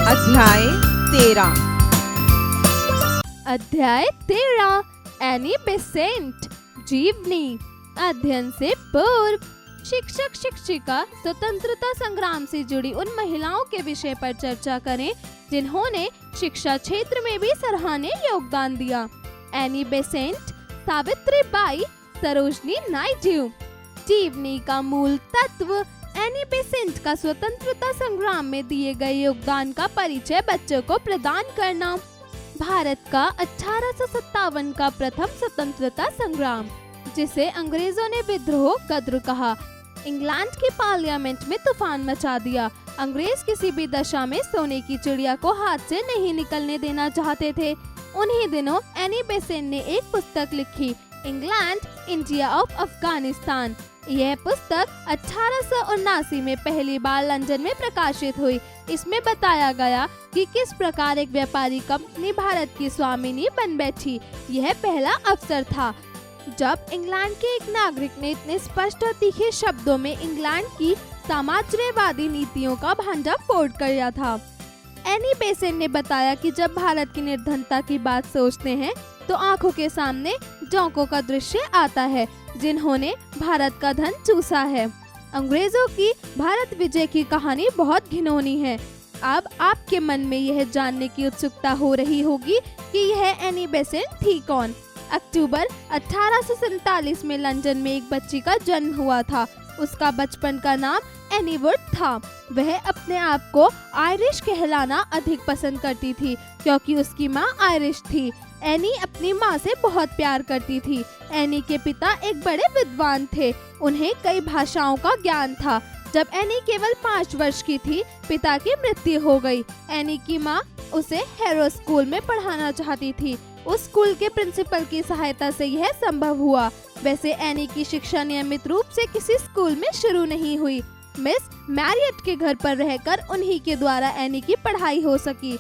अध्याय 13। अध्याय 13 Annie Besant जीवनी। अध्ययन से पूर्व शिक्षक शिक्षिका स्वतंत्रता संग्राम से जुड़ी उन महिलाओं के विषय पर चर्चा करें जिन्होंने शिक्षा क्षेत्र में भी सराहनीय योगदान दिया। Annie Besant, Savitri by, Sarojini Naidu. जीवनी का मूल तत्व। एनी बेसेंट का स्वतंत्रता संग्राम में दिए गए योगदान का परिचय बच्चों को प्रदान करना। भारत का 1857 का प्रथम स्वतंत्रता संग्राम, जिसे अंग्रेजों ने विद्रोह गद्र कहा, इंग्लैंड की पार्लियामेंट में तूफान मचा दिया। अंग्रेज किसी भी दशा में सोने की चिड़िया को हाथ से नहीं निकलने देना चाहते थे। उन्हीं दिनों एनी बेसेंट ने एक पुस्तक लिखी, इंग्लैंड इंडिया ऑफ अफगानिस्तान। यह पुस्तक 1879 में पहली बार लंदन में प्रकाशित हुई। इसमें बताया गया कि किस प्रकार एक व्यापारी कंपनी भारत की स्वामिनी बन बैठी। यह पहला अवसर था जब इंग्लैंड के एक नागरिक ने इतने स्पष्ट और तीखे शब्दों में इंग्लैंड की साम्राज्यवादी नीतियों का भंडाफोड़ किया था। एनी बेसेंट ने बताया कि जब भारत की निर्धनता की बात सोचते हैं तो आंखों के सामने जोंकों का दृश्य आता है जिन्होंने भारत का धन चूसा है। अंग्रेजों की भारत विजय की कहानी बहुत घिनौनी है। अब आपके मन में यह जानने की उत्सुकता हो रही होगी कि यह एनी बेसेंट थी कौन। अक्टूबर 1847 में लंदन में एक बच्ची का जन्म हुआ था। उसका बचपन का नाम एनी वुड था। वह अपने आप को आयरिश कहलाना अधिक पसंद करती थी क्योंकि उसकी माँ आयरिश थी। एनी अपनी माँ से बहुत प्यार करती थी। एनी के पिता एक बड़े विद्वान थे। उन्हें कई भाषाओं का ज्ञान था। जब एनी केवल 5 वर्ष की थी, पिता की मृत्यु हो गई। एनी की माँ उसे हैरो स्कूल में पढ़ाना चाहती थी। उस स्कूल के प्रिंसिपल की सहायता से यह संभव हुआ। वैसे एनी की शिक्षा नियमित रूप से किसी स्कूल में शुरू नहीं हुई। मिस मैरियट के घर पर रहकर उन्हीं के द्वारा एनी की पढ़ाई हो सकी।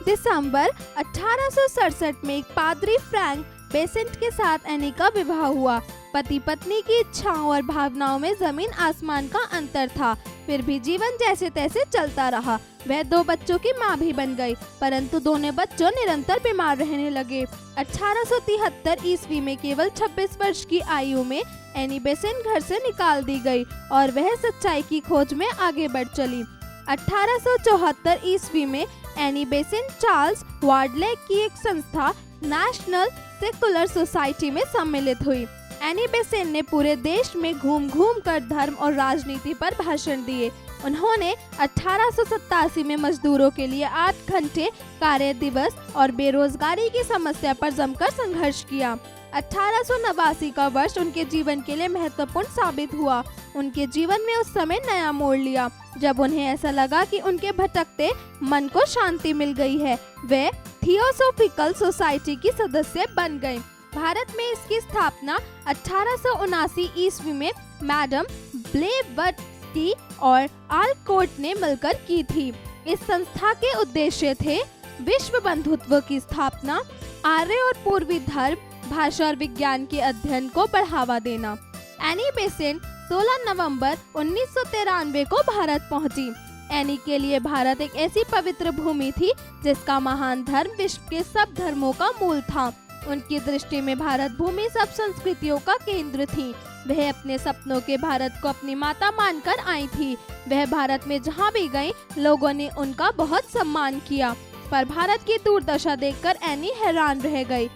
दिसंबर 1867 में एक पादरी फ्रैंक बेसेंट के साथ एनी का विवाह हुआ। पति पत्नी की इच्छाओं और भावनाओं में जमीन आसमान का अंतर था। फिर भी जीवन जैसे तैसे चलता रहा। वह 2 बच्चों की मां भी बन गई, परंतु दोनों बच्चों निरंतर बीमार रहने लगे। 1873 ईस्वी में केवल 26 वर्ष की आयु में एनी बेसेंट घर से निकाल दी गई और वह सच्चाई की खोज में आगे बढ़ चली। 1874 ईस्वी में एनी बेसेंट चार्ल्स वार्डले की एक संस्था नेशनल सेकुलर सोसाइटी में सम्मिलित हुई। एनी बेसेंट ने पूरे देश में घूम घूम कर धर्म और राजनीति पर भाषण दिए। उन्होंने 1887 में मजदूरों के लिए 8 घंटे कार्य दिवस और बेरोजगारी की समस्या पर जमकर संघर्ष किया। 1889 का वर्ष उनके जीवन के लिए महत्वपूर्ण साबित हुआ। उनके जीवन में उस समय नया मोड़ लिया जब उन्हें ऐसा लगा कि उनके भटकते मन को शांति मिल गई है। वे थियोसॉफिकल सोसाइटी की सदस्य बन गए। भारत में इसकी स्थापना 1879 ईस्वी में मैडम ब्लेवत्स्की और आलकोट ने मिलकर की थी। इस संस्था के उद्देश्य थे विश्व बंधुत्व की स्थापना, आर्य और पूर्वी धर्म, भाषा और विज्ञान के अध्ययन को बढ़ावा देना। एनी बेसेंट 16 नवंबर 1993 को भारत पहुंची। एनी के लिए भारत एक ऐसी पवित्र भूमि थी जिसका महान धर्म विश्व के सब धर्मों का मूल था। उनकी दृष्टि में भारत भूमि सब संस्कृतियों का केंद्र थी। वह अपने सपनों के भारत को अपनी माता मानकर आई थी। वह भारत में जहाँ भी गईं, लोगों ने उनका बहुत सम्मान किया। पर भारत की दुर्दशा देखकर एनी हैरान रह गई।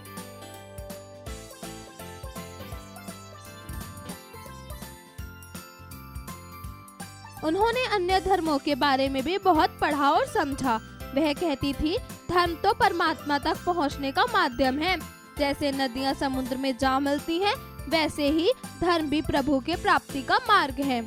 उन्होंने अन्य धर्मों के बारे में भी बहुत पढ़ा और समझा। वह कहती थी, धर्म तो परमात्मा तक पहुंचने का माध्यम है। जैसे नदियां समुद्र में जा मिलती हैं, वैसे ही धर्म भी प्रभु के प्राप्ति का मार्ग है।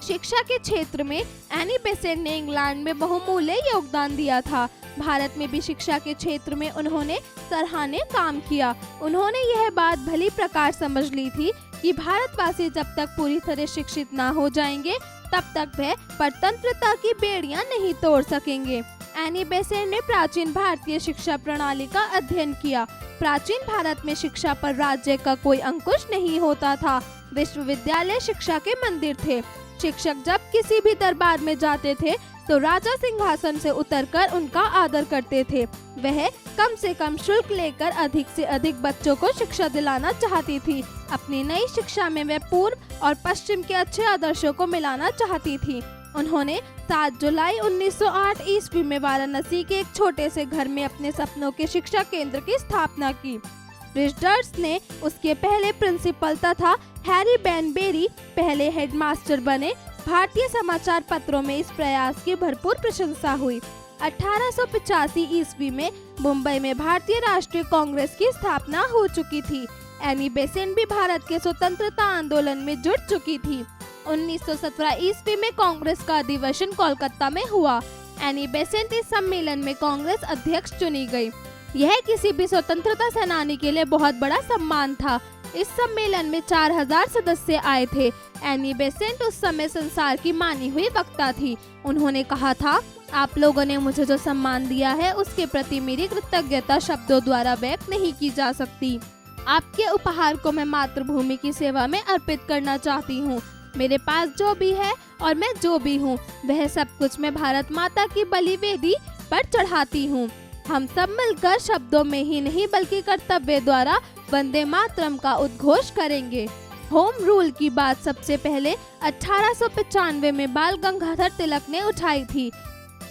शिक्षा के क्षेत्र में एनी बेसेंट ने इंग्लैंड में बहुमूल्य योगदान दिया था। भारत में भी शिक्षा के क्षेत्र में उन्होंने सराहनीय काम किया। उन्होंने यह बात भली प्रकार समझ ली थी कि भारतवासी जब तक पूरी तरह शिक्षित ना हो जाएंगे, तब तक वह परतंत्रता की बेड़ियां नहीं तोड़ सकेंगे। एनी बेसेंट ने प्राचीन भारतीय शिक्षा प्रणाली का अध्ययन किया। प्राचीन भारत में शिक्षा पर राज्य का कोई अंकुश नहीं होता था। विश्वविद्यालय शिक्षा के मंदिर थे। शिक्षक जब किसी भी दरबार में जाते थे तो राजा सिंहासन से उतरकर उनका आदर करते थे। वह कम से कम शुल्क लेकर अधिक से अधिक बच्चों को शिक्षा दिलाना चाहती थी। अपनी नई शिक्षा में वह पूर्व और पश्चिम के अच्छे आदर्शों को मिलाना चाहती थी। उन्होंने 7 जुलाई 1908 ईस्वी में वाराणसी के एक छोटे से घर में अपने सपनों के शिक्षा केंद्र की स्थापना की। रिचर्ड्स ने उसके पहले प्रिंसिपल तथा हैरी बैनबेरी पहले हेडमास्टर बने। भारतीय समाचार पत्रों में इस प्रयास की भरपूर प्रशंसा हुई। 1885 ईस्वी में मुंबई में भारतीय राष्ट्रीय कांग्रेस की स्थापना हो चुकी थी। एनी बेसेंट भी भारत के स्वतंत्रता आंदोलन में जुड़ चुकी थी। 1917 ईस्वी में कांग्रेस का अधिवेशन कोलकाता में हुआ। एनी बेसेंट इस सम्मेलन में कांग्रेस अध्यक्ष चुनी गई। यह किसी भी स्वतंत्रता सेनानी के लिए बहुत बड़ा सम्मान था। इस सम्मेलन में 4000 सदस्य आए थे। एनी बेसेंट उस समय संसार की मानी हुई वक्ता थी। उन्होंने कहा था, आप लोगों ने मुझे जो सम्मान दिया है उसके प्रति मेरी कृतज्ञता शब्दों द्वारा व्यक्त नहीं की जा सकती। आपके उपहार को मैं मातृभूमि की सेवा में अर्पित करना चाहती हूँ। मेरे पास जो भी है और मैं जो भी हूँ वह सब कुछ मैं भारत माता की बलि वेदी पर चढ़ाती हूँ। हम सब मिलकर शब्दों में ही नहीं बल्कि कर्तव्य द्वारा वंदे मातरम का उद्घोष करेंगे। होम रूल की बात सबसे पहले 1895 में बाल गंगाधर तिलक ने उठाई थी।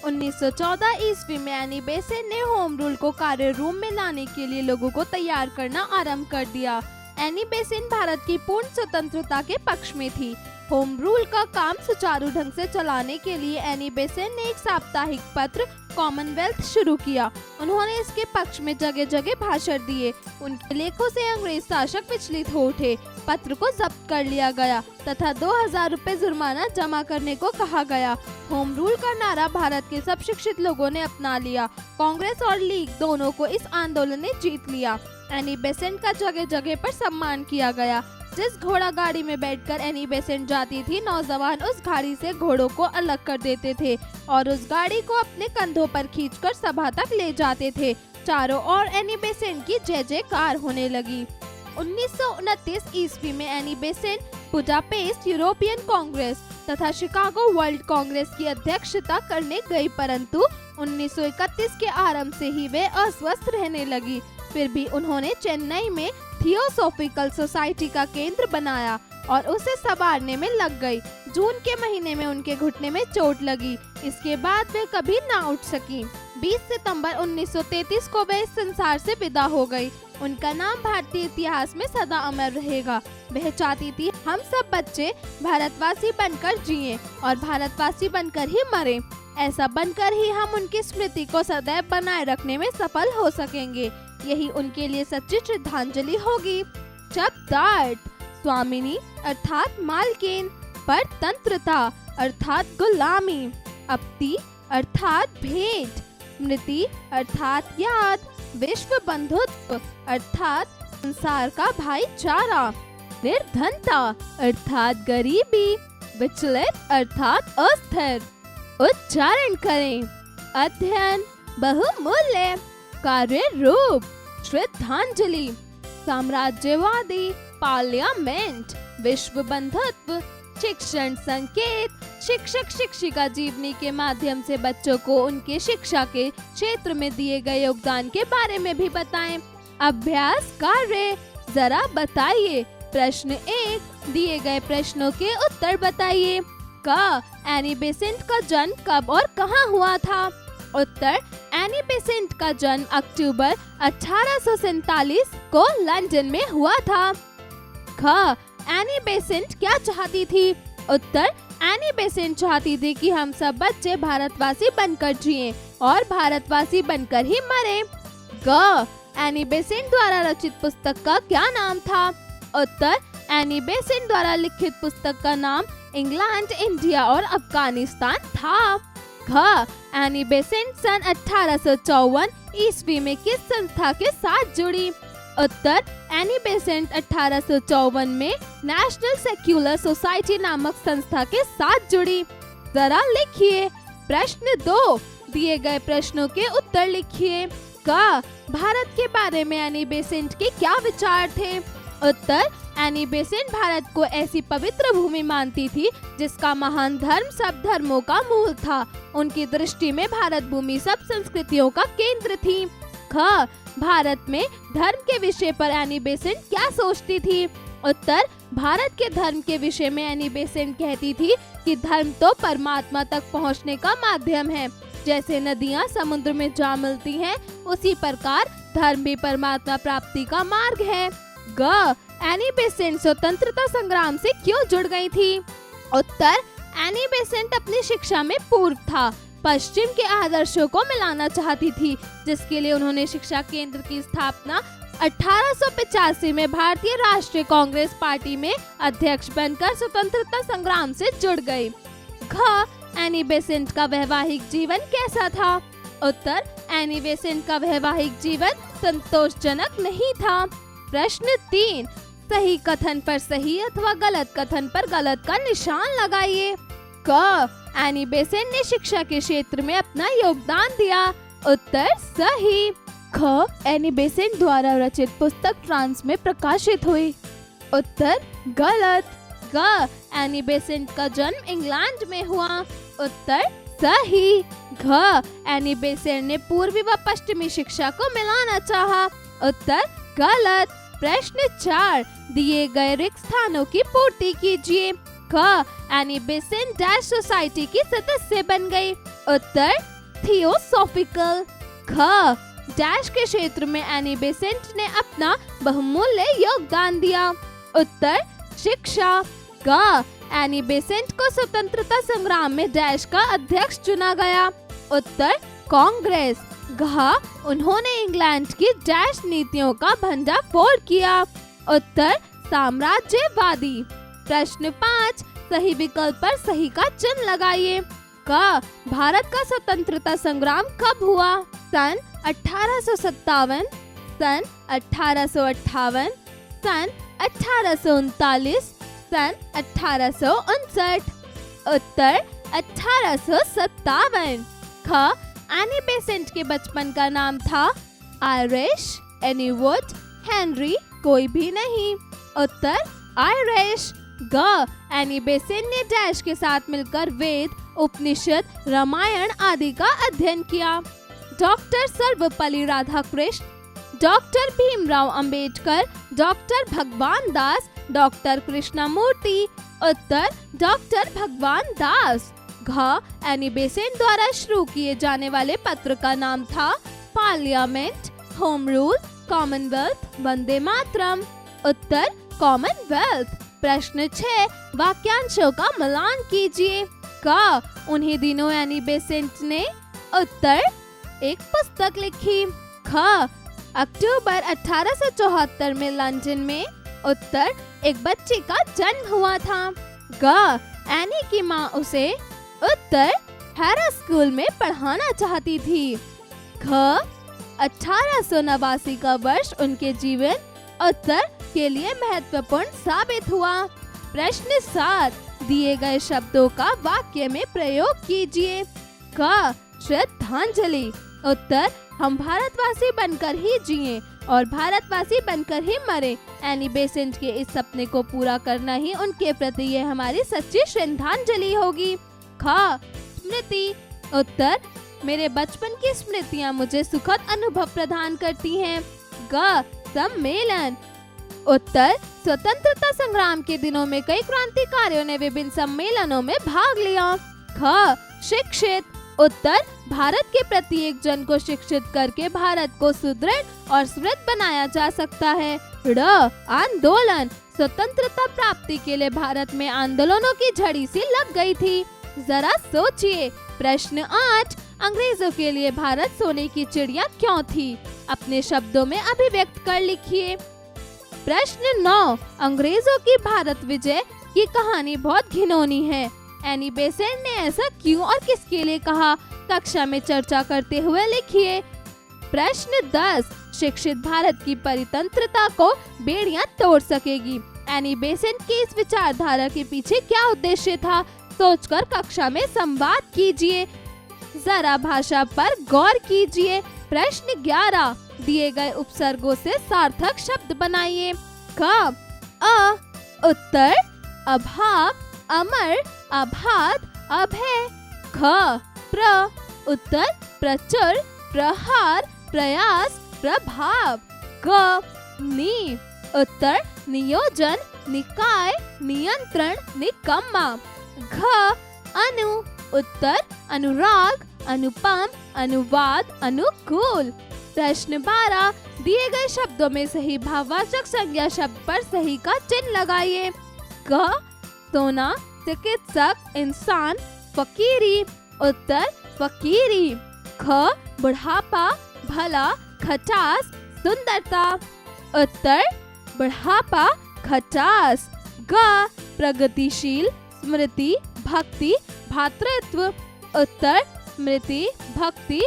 1914 ईस्वी में एनी बेसेंट ने होम रूल को कार्य रूम में लाने के लिए लोगों को तैयार करना आरंभ कर दिया। एनी बेसेंट भारत की पूर्ण स्वतंत्रता के पक्ष में थी। होम रूल का काम सुचारू ढंग से चलाने के लिए एनी बेसेंट ने एक साप्ताहिक पत्र कॉमनवेल्थ शुरू किया। उन्होंने इसके पक्ष में जगह जगह भाषण दिए। उनके लेखों से अंग्रेज शासक विचलित हो उठे। पत्र को जब्त कर लिया गया तथा 2000 रुपए जुर्माना जमा करने को कहा गया। होम रूल का नारा भारत के सब शिक्षित लोगों ने अपना लिया। कांग्रेस और लीग दोनों को इस आंदोलन ने जीत लिया। एनी बेसेंट का जगह जगह पर सम्मान किया गया। जिस घोड़ा गाड़ी में बैठकर एनी बेसेंट जाती थी, नौजवान उस गाड़ी से घोड़ों को अलग कर देते थे और उस गाड़ी को अपने कंधों पर खींचकर सभा तक ले जाते थे। चारों ओर एनी बेसेंट की जय जयकार होने लगी। 1929 ईस्वी में Annie Besant Budapest European Congress तथा शिकागो वर्ल्ड कांग्रेस की अध्यक्षता करने गई, परंतु 1931 के आरंभ से ही वे अस्वस्थ रहने लगी। फिर भी उन्होंने चेन्नई में थियोसॉफिकल सोसाइटी का केंद्र बनाया और उसे संवारने में लग गई। जून के महीने में उनके घुटने में चोट लगी। इसके बाद वे कभी ना उठ सकी। 20 सितंबर 1933 को वे इस संसार से विदा हो गई। उनका नाम भारतीय इतिहास में सदा अमर रहेगा। वह चाहती थी हम सब बच्चे भारतवासी बनकर जिएं और भारतवासी बनकर ही मरें। ऐसा बनकर ही हम उनकी स्मृति को सदैव बनाए रखने में सफल हो सकेंगे। यही उनके लिए सच्ची श्रद्धांजलि होगी। शब्दार्थ: स्वामिनी अर्थात मालकिन, परतंत्रता अर्थात गुलामी, अपति अर्थात भेंट, स्मृति अर्थात याद, विश्व बंधुत्व अर्थात संसार का भाईचारा, निर्धनता अर्थात गरीबी, विचलित अर्थात अस्थिर। उच्चारण करें: अध्ययन, बहुमूल्य, कार्य रूप, श्रद्धांजलि, साम्राज्यवादी, पार्लियामेंट, विश्व बंधुत्व, शिक्षण संकेत। शिक्षक शिक्षिका जीवनी के माध्यम से बच्चों को उनके शिक्षा के क्षेत्र में दिए गए योगदान के बारे में भी बताएं। अभ्यास कार्य: जरा बताइए। प्रश्न 1, दिए गए प्रश्नों के उत्तर बताइए। क, एनी बेसेंट का जन्म कब और कहाँ हुआ था? उत्तर: एनी बेसेंट का जन्म अक्टूबर 1847 को लंदन में हुआ था। ख, एनी बेसेंट क्या चाहती थी? उत्तर: एनी बेसेंट चाहती थी कि हम सब बच्चे भारतवासी बनकर जिएं और भारतवासी बनकर ही मरें। ग, एनी बेसेंट द्वारा रचित पुस्तक का क्या नाम था? उत्तर: एनी बेसेंट द्वारा लिखित पुस्तक का नाम इंग्लैंड, इंडिया और अफगानिस्तान था। घ, एनी बेसेंट सन 1854 ईस्वी में किस संस्था के साथ जुड़ी? उत्तर: एनी बेसेंट 1854 में नेशनल सेक्युलर सोसाइटी नामक संस्था के साथ जुड़ी। जरा लिखिए। प्रश्न 2, दिए गए प्रश्नों के उत्तर लिखिए। क, भारत के बारे में एनी बेसेंट के क्या विचार थे? उत्तर: एनी बेसेंट भारत को ऐसी पवित्र भूमि मानती थी जिसका महान धर्म सब धर्मों का मूल था। उनकी दृष्टि में भारत भूमि सब संस्कृतियों का केंद्र थी। ख, भारत में धर्म के विषय पर एनी बेसेंट क्या सोचती थी? उत्तर, भारत के धर्म के विषय में एनी बेसेंट कहती थी कि धर्म तो परमात्मा तक पहुंचने का माध्यम है। जैसे नदियां समुद्र में जा मिलती हैं, उसी प्रकार धर्म भी परमात्मा प्राप्ति का मार्ग है। ग, एनी बेसेंट स्वतंत्रता संग्राम से क्यों जुड़ गई थी? उत्तर, एनी बेसेंट अपनी शिक्षा में पूर्व था पश्चिम के आदर्शों को मिलाना चाहती थी, जिसके लिए उन्होंने शिक्षा केंद्र की स्थापना 1885 में भारतीय राष्ट्रीय कांग्रेस पार्टी में अध्यक्ष बनकर स्वतंत्रता संग्राम से जुड़ गई। घ, एनी बेसेंट का वैवाहिक जीवन कैसा था? उत्तर, एनी बेसेंट का वैवाहिक जीवन संतोषजनक नहीं था। प्रश्न 3, सही कथन पर सही अथवा गलत कथन पर गलत का निशान लगाइए। क, एनी बेसेंट ने शिक्षा के क्षेत्र में अपना योगदान दिया। उत्तर, सही। ख, एनी बेसेंट द्वारा रचित पुस्तक फ्रांस में प्रकाशित हुई। उत्तर, गलत। ग, एनी बेसेंट का जन्म इंग्लैंड में हुआ। उत्तर, सही। घ, एनी बेसेंट ने पूर्वी व पश्चिमी शिक्षा को मिलाना चाहा। उत्तर, गलत। प्रश्न 4, दिए गए रिक्त स्थानों की पूर्ति कीजिए। ख, एनी बेसेंट डैश सोसाइटी की सदस्य बन गई। उत्तर, थियोसॉफिकल। ख, डैश के क्षेत्र में एनी बेसेंट ने अपना बहुमूल्य योगदान दिया। उत्तर, शिक्षा। ग, एनी बेसेंट को स्वतंत्रता संग्राम में डैश का अध्यक्ष चुना गया। उत्तर, कांग्रेस। घ, उन्होंने इंग्लैंड की डैश नीतियों का भंडाफोड़ किया। उत्तर, साम्राज्यवादी। प्रश्न 5, सही विकल्प पर सही का चिन्ह लगाइए। क, भारत का स्वतंत्रता संग्राम कब हुआ? सन 1857, सन 1858, सन 1839, सन 1859। उत्तर, 1857। ख, एनी बेसेंट के बचपन का नाम था आयरिश, एनीवुड, हेनरी, कोई भी नहीं। उत्तर, आयरिश। ग, एनी बेसेंट ने डैश के साथ मिलकर वेद, उपनिषद, रामायण आदि का अध्ययन किया। Doctor Sarvepalli Radhakrishna, doctor Bhimrao Ambedkar, doctor भगवान दास, डॉक्टर कृष्णमूर्ति। उत्तर, डॉक्टर भगवान दास। घ, एनी बेसेंट द्वारा शुरू किए जाने वाले पत्र का नाम था parliament, home rule, Commonwealth, Vande Mataram. उत्तर, कॉमनवेल्थ। प्रश्न 6, वाक्यांशों का मिलान कीजिए। क, उन्हीं दिनों एनी बेसेंट ने उत्तर एक पुस्तक लिखी। ख, अक्टूबर 1874 में लंदन में उत्तर एक बच्चे का जन्म हुआ था। ग, एनी की माँ उसे उत्तर हैरा स्कूल में पढ़ाना चाहती थी। ख, 1889 का वर्ष उनके जीवन उत्तर के लिए महत्वपूर्ण साबित हुआ। प्रश्न 7, दिए गए शब्दों का वाक्य में प्रयोग कीजिए। क, श्रद्धांजलि। उत्तर, हम भारतवासी बनकर ही जिए और भारतवासी बनकर ही मरे। एनी बेसेंट के इस सपने को पूरा करना ही उनके प्रति ये हमारी सच्ची श्रद्धांजलि होगी। ख, स्मृति। उत्तर, मेरे बचपन की स्मृतियाँ मुझे सुखद अनुभव प्रदान करती हैं। ग, सम्मेलन। उत्तर, स्वतंत्रता संग्राम के दिनों में कई क्रांतिकारियों ने विभिन्न सम्मेलनों में भाग लिया। ख, शिक्षित। उत्तर, भारत के प्रत्येक जन को शिक्षित करके भारत को सुदृढ़ और समृद्ध बनाया जा सकता है। ड, आंदोलन। स्वतंत्रता प्राप्ति के लिए भारत में आंदोलनों की झड़ी सी लग गई थी। जरा सोचिए। प्रश्न 8, अंग्रेजों के लिए भारत सोने की चिड़िया क्यों थी? अपने शब्दों में अभिव्यक्त कर लिखिए। प्रश्न 9, अंग्रेजों की भारत विजय की कहानी बहुत घिनौनी है। एनी बेसेंट ने ऐसा क्यों और किसके लिए कहा? कक्षा में चर्चा करते हुए लिखिए। प्रश्न 10, शिक्षित भारत की परितंत्रता को बेड़ियां तोड़ सकेगी। एनी बेसेंट की इस विचारधारा के पीछे क्या उद्देश्य था? सोचकर कक्षा में संवाद कीजिए। जरा भाषा पर गौर कीजिए। प्रश्न 11, दिए गए उपसर्गों से सार्थक शब्द बनाइए। क, अ उत्तर अभाव, अमर, अभात, अभय। ख प्र उत्तर प्रचुर, प्रहार, प्रयास, प्रभाव। ग नि उत्तर नियोजन, निकाय, नियंत्रण, निकम्मा। घ अनु उत्तर अनुराग, अनुपम, अनुवाद, अनुकूल। प्रश्न 12 दिए गए शब्दों में सही भाववाचक संज्ञा शब्द पर सही का चिन्ह लगाइए। क सोना, चिकित्सक, इंसान, फकीरी। उत्तर फकीरी। ख बुढ़ापा, भला, खटास, सुंदरता। उत्तर बुढ़ापा, खटास। ग प्रगतिशील, स्मृति, भक्ति, भातृत्व। उत्तर स्मृति, भक्ति,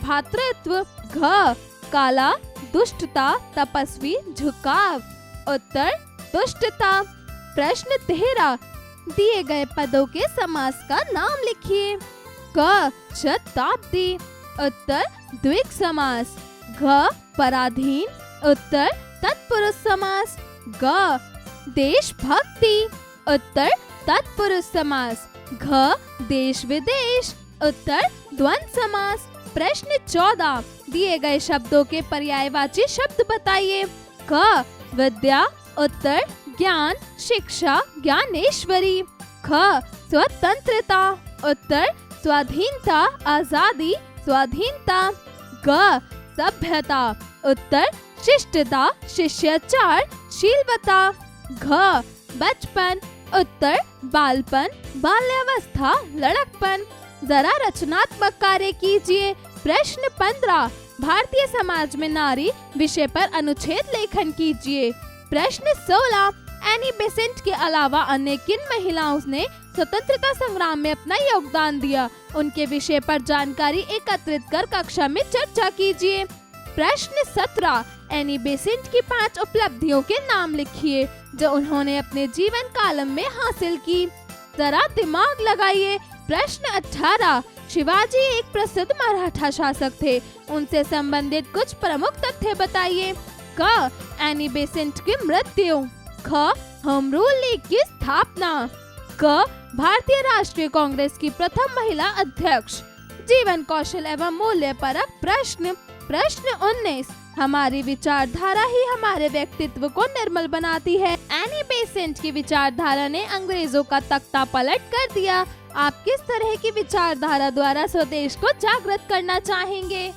भातृत्व। घ काला, दुष्टता, तपस्वी, झुकाव। उत्तर दुष्टता। प्रश्न 13 दिए गए पदों के समास का नाम लिखिए। क शताब्दी। उत्तर द्विग समास। घ पराधीन। उत्तर तत्पुरुष समास। ग देशभक्ति। उत्तर तत्पुरुष समास। घ देश विदेश। उत्तर द्वंद्व समास। प्रश्न 14 दिए गए शब्दों के पर्यायवाची शब्द बताइए। क विद्या। उत्तर ज्ञान, शिक्षा, ज्ञानेश्वरी। ख स्वतंत्रता। उत्तर स्वाधीनता, आजादी, स्वाधीनता। ग सभ्यता। उत्तर शिष्टता, शिष्टाचार, शीलवता। घ बचपन। उत्तर बालपन, बाल्यावस्था, लड़कपन। जरा रचनात्मक कार्य कीजिए। प्रश्न 15 भारतीय समाज में नारी विषय पर अनुच्छेद लेखन कीजिए। प्रश्न 16 एनी बेसेंट के अलावा अन्य किन महिलाओं ने स्वतंत्रता संग्राम में अपना योगदान दिया, उनके विषय पर जानकारी एकत्रित कर कक्षा में चर्चा कीजिए। प्रश्न 17 एनी बेसेंट की 5 उपलब्धियों के नाम लिखिए जो उन्होंने अपने जीवन काल में हासिल की। जरा दिमाग लगाइए। प्रश्न 18 शिवाजी एक प्रसिद्ध मराठा शासक थे, उनसे संबंधित कुछ प्रमुख तथ्य बताइए। क एनी बेसेंट की मृत्यु। ख होम रूल लीग की स्थापना। क भारतीय राष्ट्रीय कांग्रेस की प्रथम महिला अध्यक्ष। जीवन कौशल एवं मूल्य परक प्रश्न। प्रश्न 19 हमारी विचारधारा ही हमारे व्यक्तित्व को निर्मल बनाती है। एनी बेसेंट की विचारधारा ने अंग्रेजों का तख्ता पलट कर दिया। आप किस तरह की विचारधारा द्वारा स्वदेश को जागृत करना चाहेंगे?